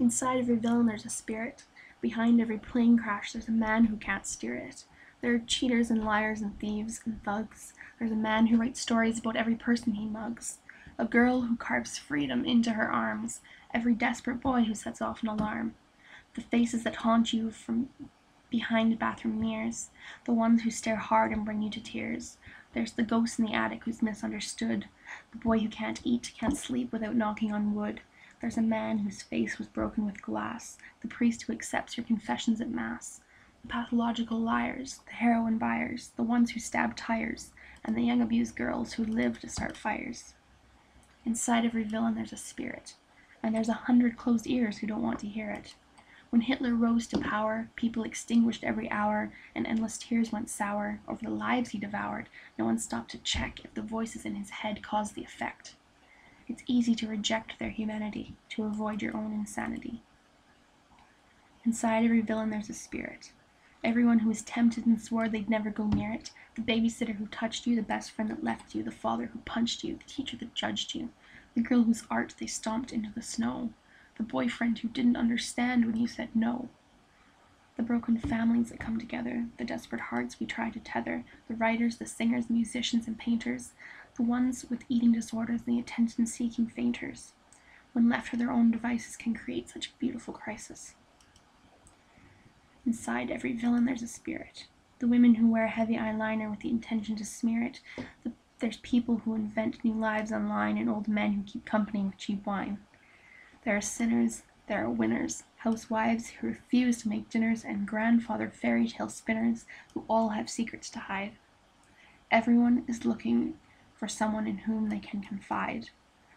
Inside every villain there's a spirit. Behind every plane crash there's a man who can't steer it. There are cheaters and liars and thieves and thugs. There's a man who writes stories about every person he mugs. A girl who carves freedom into her arms. Every desperate boy who sets off an alarm. The faces that haunt you from behind bathroom mirrors. The ones who stare hard and bring you to tears. There's the ghost in the attic who's misunderstood. The boy who can't eat, can't sleep without knocking on wood. There's a man whose face was broken with glass. The priest who accepts your confessions at mass. The pathological liars, the heroine buyers, the ones who stab tires, and the young abused girls who live to start fires. Inside every villain there's a spirit, and there's 100 closed ears who don't want to hear it. When Hitler rose to power, people extinguished every hour, and endless tears went sour over the lives he devoured. No one stopped to check if the voices in his head caused the effect. It's easy to reject their humanity, to avoid your own insanity. Inside every villain there's a spirit. Everyone who was tempted and swore they'd never go near it. The babysitter who touched you, the best friend that left you, the father who punched you, the teacher that judged you, the girl whose art they stomped into the snow, the boyfriend who didn't understand when you said no. The broken families that come together, the desperate hearts we try to tether, the writers, the singers, musicians, and painters, the ones with eating disorders, the attention-seeking fainters, when left to their own devices can create such a beautiful crisis. Inside every villain there's a spirit. The women who wear heavy eyeliner with the intention to smear it. There's people who invent new lives online, and old men who keep company with cheap wine. There are sinners, there are winners, housewives who refuse to make dinners, and grandfather fairy tale spinners who all have secrets to hide. Everyone is looking for someone in whom they can confide.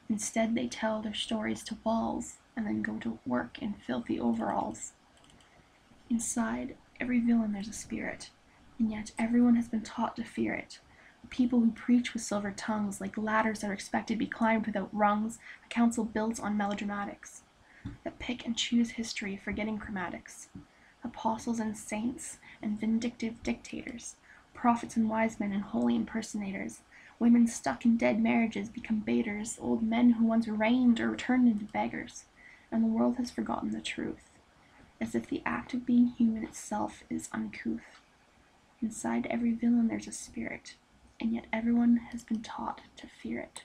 Instead, they tell their stories to walls and then go to work in filthy overalls. Inside every villain there's a spirit, and yet everyone has been taught to fear it. People who preach with silver tongues, like ladders that are expected to be climbed without rungs, a council built on melodramatics, that pick and choose history, forgetting chromatics. Apostles and saints and vindictive dictators, prophets and wise men and holy impersonators, women stuck in dead marriages become baiters, old men who once reigned are turned into beggars, and the world has forgotten the truth, as if the act of being human itself is uncouth. Inside every villain there's a spirit, and yet everyone has been taught to fear it.